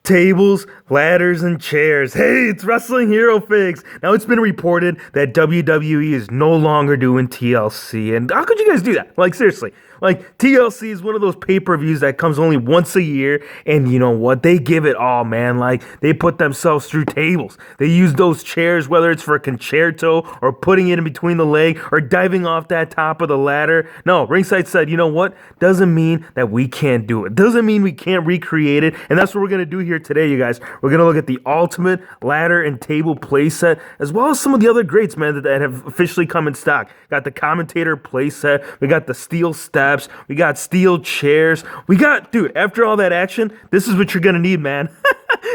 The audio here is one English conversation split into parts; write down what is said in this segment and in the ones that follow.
Tables, ladders, and chairs. Hey, it's Wrestling Hero Figs. Now, it's been reported that WWE is no longer doing TLC. And how could you guys do that? Like, seriously. Like, TLC is one of those pay-per-views that comes only once a year. And you know what? They give it all, man. Like, they put themselves through tables. They use those chairs, whether it's for a concerto or putting it in between the leg or diving off that top of the ladder. No, Ringside said, you know what? Doesn't mean that we can't do it. Doesn't mean we can't recreate it. And that's what we're going to do here today, you guys. We're going to look at the ultimate ladder and table playset, as well as some of the other greats, man, that have officially come in stock. Got the commentator playset. We got the steel steps. We got steel chairs. We got, dude, after all that action, this is what you're going to need, man.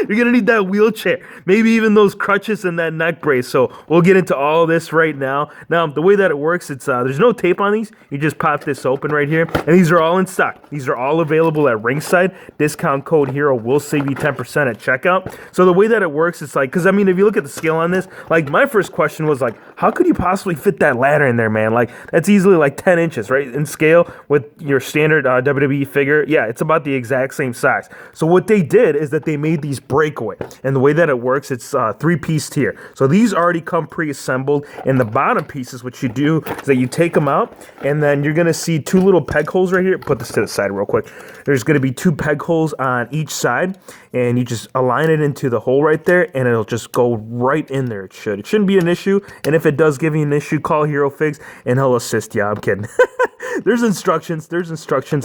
You're going to need that wheelchair, maybe even those crutches and that neck brace. So we'll get into all of this right now. Now, the way that it works, it's there's no tape on these. You just pop this open right here, and these are all in stock. These are all available at Ringside. Discount code HERO will save you 10% at checkout. So the way that it works, it's like, because I mean, if you look at the scale on this, like my first question was like, how could you possibly fit that ladder in there, man? Like that's easily like 10 inches, right? In scale with your standard WWE figure. Yeah, it's about the exact same size. So what they did is that they made these breakaway, and the way that it works, it's three-piece tier. So these already come pre-assembled, and the bottom pieces, what you do is that you take them out, and then you're gonna see two little peg holes right here. Put this to the side real quick. There's gonna be two peg holes on each side, and you just align it into the hole right there, and it'll just go right in there. It shouldn't be an issue, and if it does give you an issue, call Hero Figs, and he'll assist you. I'm kidding. There's instructions,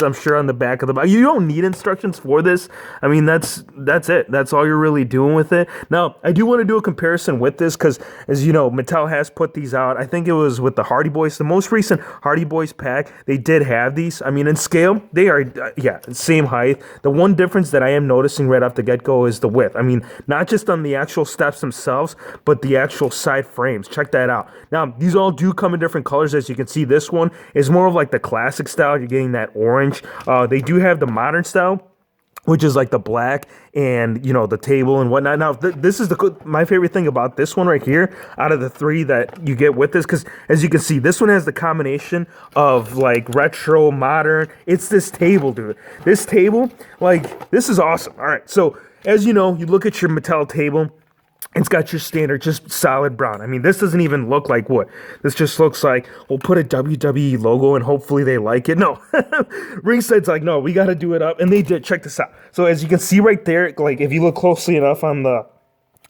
I'm sure, on the back of the box. You don't need instructions for this. I mean, that's it. That's all you're really doing with it. Now, I do want to do a comparison with this because, as you know, Mattel has put these out. I think it was with the Hardy Boys, the most recent Hardy Boys pack. They did have these. I mean, in scale, they are, same height. The one difference that I am noticing right off the get-go is the width. I mean, not just on the actual steps themselves, but the actual side frames. Check that out. Now, these all do come in different colors. As you can see, this one is more of like the classic style. You're getting that orange. They do have the modern style, which is like the black and, you know, the table and whatnot. Now, this is my favorite thing about this one right here out of the three that you get with this, because as you can see, this one has the combination of like retro, modern. It's this table, dude. This table, like, this is awesome. All right, so as you know, you look at your Mattel table. It's got your standard, just solid brown. I mean, this doesn't even look like wood. This just looks like, we'll put a WWE logo and hopefully they like it. No. Ringside's like, no, we got to do it up. And they did. Check this out. So as you can see right there, like if you look closely enough on the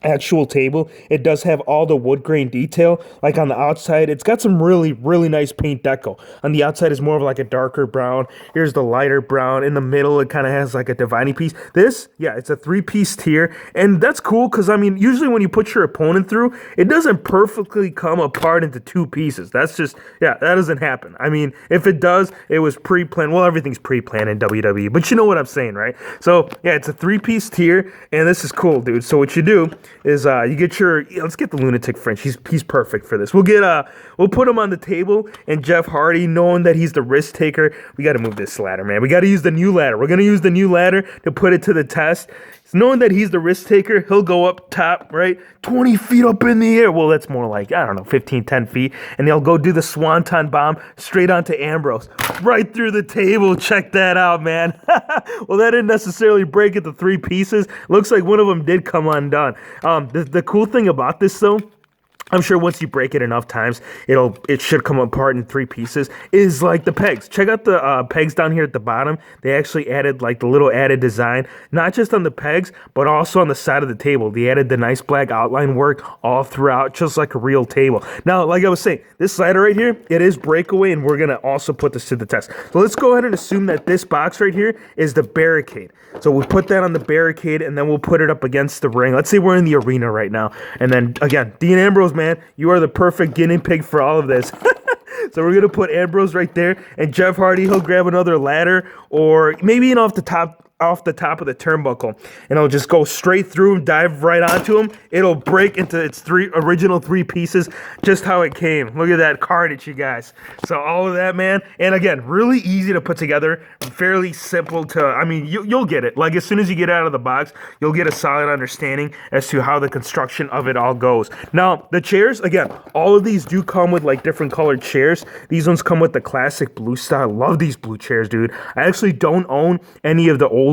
actual table, it does have all the wood grain detail. Like on the outside, it's got some really nice paint deco. On the outside is more of like a darker brown. Here's the lighter brown. In the middle, it kind of has like a dividing piece. This, yeah, it's a three-piece tier, and that's cool because I mean, usually when you put your opponent through, it doesn't perfectly come apart into two pieces. That's just, yeah, that doesn't happen. I mean, if it does, it was pre-planned. Well, everything's pre-planned in WWE, but you know what I'm saying, right? So yeah, it's a three-piece tier, and this is cool, dude. So what you do is you get your, let's get the Lunatic French. He's perfect for this. We'll put him on the table, and Jeff Hardy, knowing that he's the risk taker, we got to move this ladder, man. We got to use the new ladder. We're going to use the new ladder to put it to the test. Knowing that he's the risk taker, he'll go up top, right? 20 feet up in the air. Well, that's more like, I don't know, 15, 10 feet. And he'll go do the Swanton bomb straight onto Ambrose. Right through the table. Check that out, man. Well, that didn't necessarily break into three pieces. Looks like one of them did come undone. The cool thing about this, though, I'm sure once you break it enough times, it should come apart in three pieces, is like the pegs. Check out the pegs down here at the bottom. They actually added like the little added design, not just on the pegs, but also on the side of the table. They added the nice black outline work all throughout, just like a real table. Now, like I was saying, this slider right here, it is breakaway, and we're going to also put this to the test. So let's go ahead and assume that this box right here is the barricade. So we'll put that on the barricade, and then we'll put it up against the ring. Let's say we're in the arena right now. And then, again, Dean Ambrose, man, you are the perfect guinea pig for all of this. So we're going to put Ambrose right there, and Jeff Hardy, he'll grab another ladder, or maybe off the top of the turnbuckle, and it'll just go straight through and dive right onto him. It'll break into its original three pieces, just how it came. Look at that carnage, you guys. So all of that, man, and again, really easy to put together, fairly simple to, I mean, you'll get it. Like as soon as you get out of the box, you'll get a solid understanding as to how the construction of it all goes. Now, the chairs, again, all of these do come with like different colored chairs. These ones come with the classic blue style. I love these blue chairs, dude. I actually don't own any of the old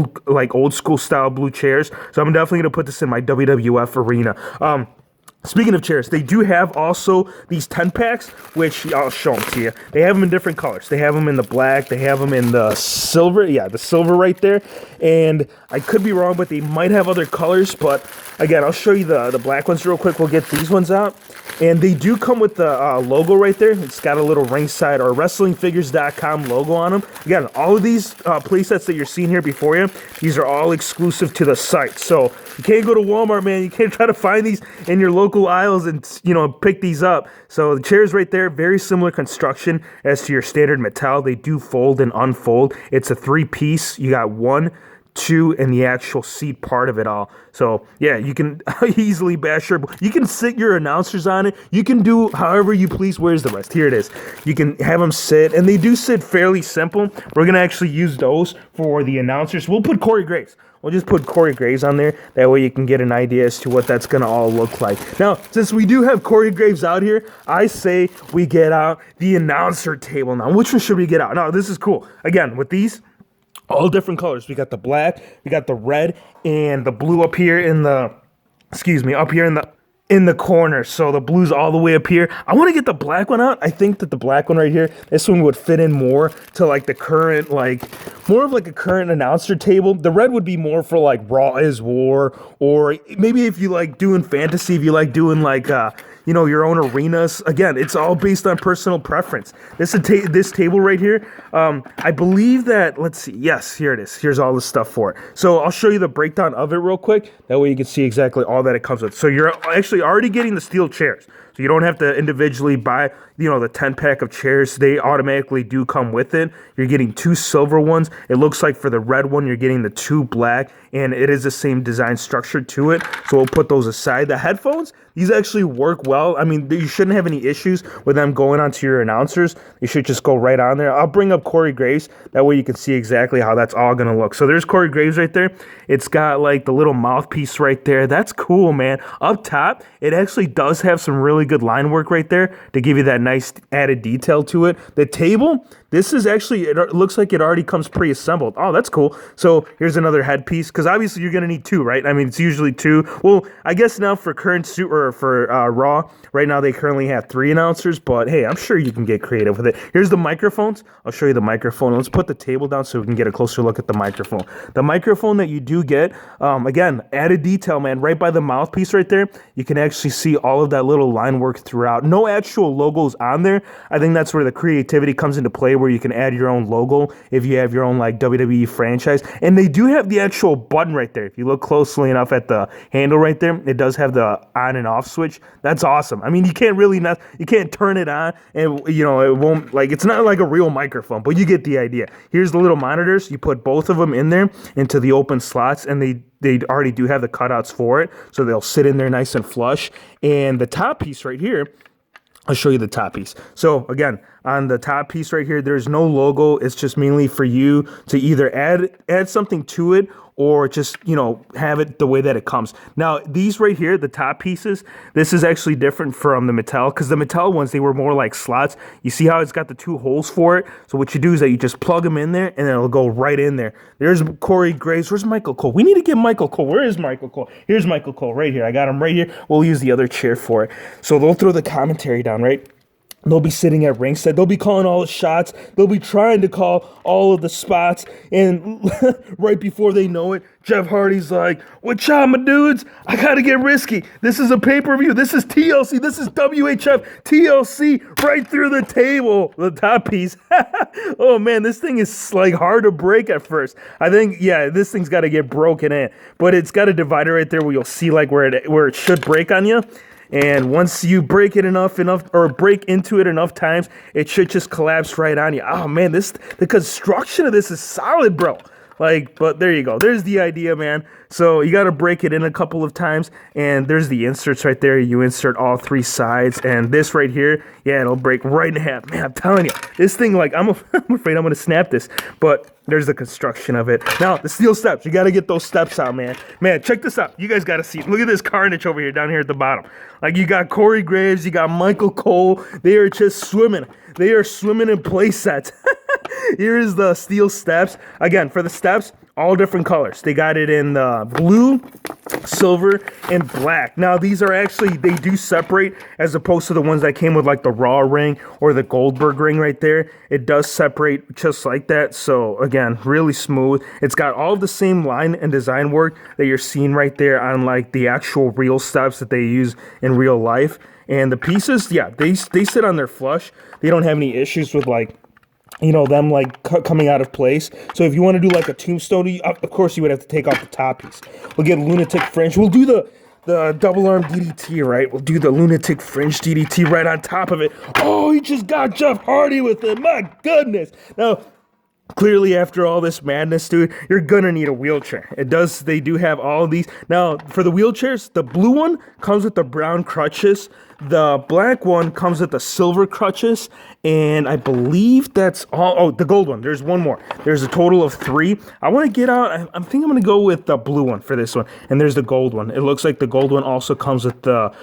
old school style blue chairs. So I'm definitely gonna put this in my WWF arena. Speaking of chairs, they do have also these 10 packs, which I'll show them to you. They have them in different colors. They have them in the black. They have them in the silver. Yeah, the silver right there. And I could be wrong, but they might have other colors. But again, I'll show you the black ones real quick. We'll get these ones out. And they do come with the logo right there. It's got a little ringside or wrestlingfigures.com logo on them. Again, all of these playsets that you're seeing here before you, these are all exclusive to the site. So you can't go to Walmart, man. You can't try to find these in your local aisles and, pick these up. So the chairs right there, very similar construction as to your standard Mattel. They do fold and unfold. It's a 3-piece. You got 1, 2, and the actual seat part of it all. So yeah, you can easily bash you can sit your announcers on it. You can do however you please. Where's the rest? Here it is. You can have them sit, and they do sit fairly simple. We're gonna actually use those for the announcers. We'll put Corey Graves. We'll just put Corey Graves on there. That way you can get an idea as to what that's going to all look like. Now, since we do have Corey Graves out here, I say we get out the announcer table now. Which one should we get out? No, this is cool. Again, with these, all different colors. We got the black, we got the red, and the blue up here in the, in the corner. So the blue's all the way up here. I want to get the black one out. I think that the black one right here, this one would fit in more to like the current, more of like a current announcer table. The red would be more for like Raw is War, or maybe if you like doing fantasy, if you like doing like, your own arenas. Again, it's all based on personal preference. This table right here, I believe that, let's see, yes, here it is. Here's all the stuff for it. So I'll show you the breakdown of it real quick. That way you can see exactly all that it comes with. So you're actually already getting the steel chairs. So you don't have to individually buy, the 10-pack of chairs. They automatically do come with it. You're getting 2 silver ones. It looks like for the red one, you're getting the 2 black, and it is the same design structure to it. So we'll put those aside. The headphones, these actually work well. I mean, you shouldn't have any issues with them going onto your announcers. They should just go right on there. I'll bring up Corey Graves. That way you can see exactly how that's all going to look. So there's Corey Graves right there. It's got like the little mouthpiece right there. That's cool, man. Up top, it actually does have some really good line work right there to give you that nice added detail to it. The table, this is actually, it looks like it already comes pre-assembled. Oh, that's cool. So here's another headpiece, because obviously you're going to need 2, right? I mean, it's usually 2. Well, I guess now for current suit or for Raw, right now they currently have 3 announcers, but hey, I'm sure you can get creative with it. Here's the microphones. I'll show you the microphone. Let's put the table down so we can get a closer look at the microphone. The microphone that you do get, again, added detail, man, right by the mouthpiece right there. You can actually see all of that little line work throughout. No actual logos on there. I think that's where the creativity comes into play, where you can add your own logo if you have your own like WWE franchise. And they do have the actual button right there. If you look closely enough at the handle right there, it does have the on and off switch. That's awesome. I mean, you can't turn it on, and it won't, like, it's not like a real microphone, but you get the idea. Here's the little monitors. You put both of them in there into the open slots, and they already do have the cutouts for it, so they'll sit in there nice and flush. And the top piece right here, I'll show you the top piece. So again, on the top piece right here, there's no logo. It's just mainly for you to either add something to it, or just, have it the way that it comes. Now, these right here, the top pieces, this is actually different from the Mattel, because the Mattel ones, they were more like slots. You see how it's got the 2 holes for it? So what you do is that you just plug them in there, and it'll go right in there. There's Corey Graves. Where's Michael Cole? We need to get Michael Cole. Where is Michael Cole? Here's Michael Cole right here. I got him right here. We'll use the other chair for it. So they'll throw the commentary down, right? They'll be sitting at ringside. They'll be calling all the shots. They'll be trying to call all of the spots. And right before they know it, Jeff Hardy's like, "What's up, my dudes? I got to get risky. This is a pay-per-view. This is TLC. This is WHF TLC," right through the table, the top piece. Oh, man, this thing is like hard to break at first. I think, yeah, this thing's got to get broken in. But it's got a divider right there where you'll see like where it should break on you. And once you break it enough or break into it enough times, it should just collapse right on you. Oh man, the construction of this is solid, bro. But there you go. There's the idea, man. So you got to break it in a couple of times, and there's the inserts right there. You insert all 3 sides, and this right here, yeah, it'll break right in half. Man, I'm telling you, this thing, like, I'm afraid I'm going to snap this, but there's the construction of it. Now, the steel steps, you got to get those steps out, man. Man, check this out. You guys got to see. Look at this carnage over here, down here at the bottom. Like, you got Corey Graves, you got Michael Cole. They are just swimming. They are swimming in play sets. Here's the steel steps. Again, for the steps, all different colors. They got it in blue, silver, and black. Now these are actually, they do separate as opposed to the ones that came with like the Raw ring or the Goldberg ring right there. It does separate just like that. So again, really smooth. It's got all the same line and design work that you're seeing right there on like the actual real steps that they use in real life. And the pieces, yeah, they sit on their flush. They don't have any issues with like, you know, them like coming out of place. So if you want to do like a tombstone, of course you would have to take off the top piece. We'll get lunatic fringe. We'll do the double arm DDT, right? We'll do the lunatic fringe DDT right on top of it. Oh, he just got Jeff Hardy with it. My goodness. Now, clearly after all this madness, dude, you're gonna need a wheelchair. They do have all of these. Now, for the wheelchairs, the blue one comes with the brown crutches. The black one comes with the silver crutches, and I believe that's all. Oh, the gold one. There's one more. There's a total of 3. I want to get out. I think I'm going to go with the blue one for this one, and there's the gold one. It looks like the gold one also comes with the,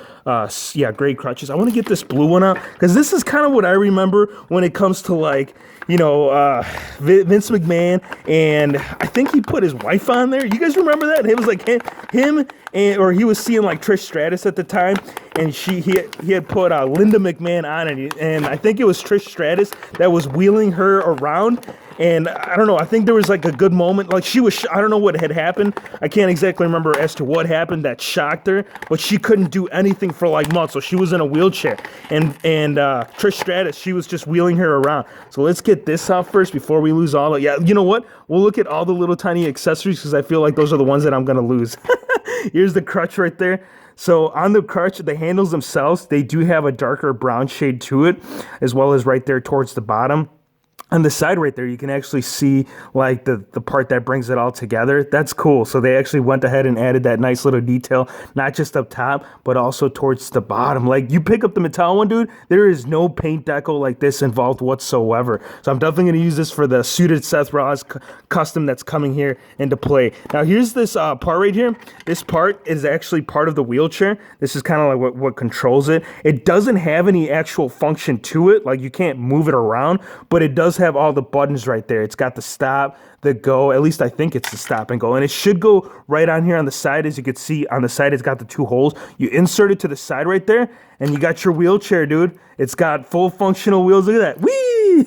gray crutches. I want to get this blue one out, because this is kind of what I remember when it comes to, like, you know, Vince McMahon, and I think he put his wife on there. You guys remember that? It was like him or he was seeing like Trish Stratus at the time, and he had put Linda McMahon on it, and I think it was Trish Stratus that was wheeling her around. And I don't know, I think there was like a good moment, like she was, I don't know what had happened. I can't exactly remember as to what happened that shocked her, but she couldn't do anything for like months. So she was in a wheelchair, and Trish Stratus, she was just wheeling her around. So let's get this out first before we lose all of, yeah, you know what? We'll look at all the little tiny accessories, because I feel like those are the ones that I'm going to lose. Here's the crutch right there. So on the crutch, the handles themselves, they do have a darker brown shade to it, as well as right there towards the bottom. On the side right there, you can actually see like the part that brings it all together. That's cool. So they actually went ahead and added that nice little detail, not just up top, but also towards the bottom. Like, you pick up the Mattel one, dude, there is no paint deco like this involved whatsoever. So I'm definitely going to use this for the suited Seth Rollins custom that's coming here into play. Now here's this part right here. This part is actually part of the wheelchair. This is kind of like what controls it. It doesn't have any actual function to it. Like, you can't move it around, but it does have all the buttons right there. It's got the stop, the go, at least I think it's the stop and go, and it should go right on here on the side. As you can see on the side, it's got the 2 holes. You insert it to the side right there, and you got your wheelchair, dude. It's got full functional wheels. Look at that. Whee!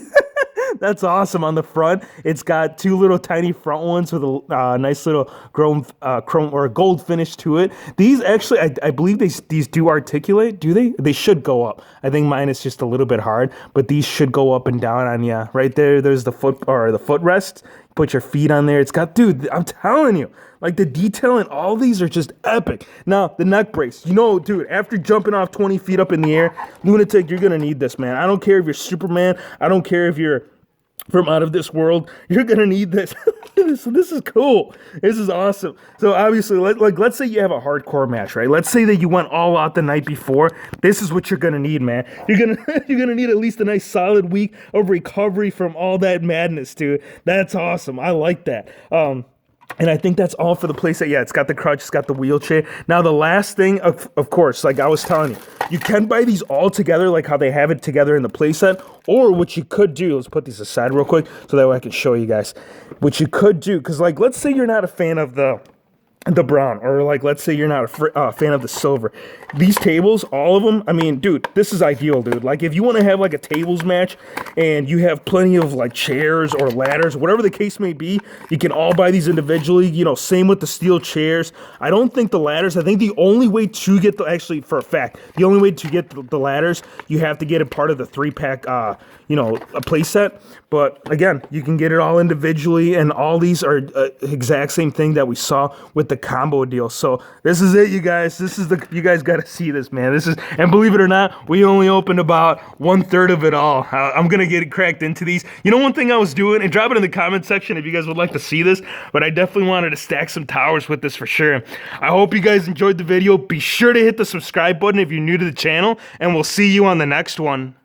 That's awesome. On the front, it's got 2 little tiny front ones with a nice little chrome or gold finish to it. These actually, I believe these do articulate. Do they? They should go up. I think mine is just a little bit hard, but these should go up and down on you. Right there, there's the footrest. Put your feet on there. It's got, dude, I'm telling you, like, the detail in all these are just epic. Now, the neck brace, you know, dude, after jumping off 20 feet up in the air, lunatic, you're gonna need this, man. I don't care if you're Superman. I don't care if you're from out of this world, you're gonna need this. So this is cool. This is awesome. So obviously, let's say you have a hardcore match, right? Let's say that you went all out the night before. This is what you're gonna need, man. You're gonna need at least a nice solid week of recovery from all that madness, dude. That's awesome. I like that. And I think that's all for the playset. Yeah, it's got the crutch, it's got the wheelchair. Now, the last thing, of course, like I was telling you, you can buy these all together, like how they have it together in the playset. Or what you could do, let's put these aside real quick so that way I can show you guys. What you could do, because like, let's say you're not a fan of the brown, or like, let's say you're not a fan of the silver. These tables, all of them, I mean, dude, this is ideal, dude. Like, if you want to have like a tables match and you have plenty of like chairs or ladders, whatever the case may be, you can all buy these individually. You know, same with the steel chairs. I don't think the ladders, I think the only way to get actually for a fact, the only way to get the ladders, you have to get it part of the 3-pack, a play set. But again, you can get it all individually, and all these are exact same thing that we saw with the combo deal. So this is it, you guys. You guys got to see this, man. And believe it or not, we only opened about 1/3 of it all. I'm gonna get it cracked into these. You know, one thing I was doing, and drop it in the comment section if you guys would like to see this, but I definitely wanted to stack some towers with this for sure. I hope you guys enjoyed the video. Be sure to hit the subscribe button if you're new to the channel, and we'll see you on the next one.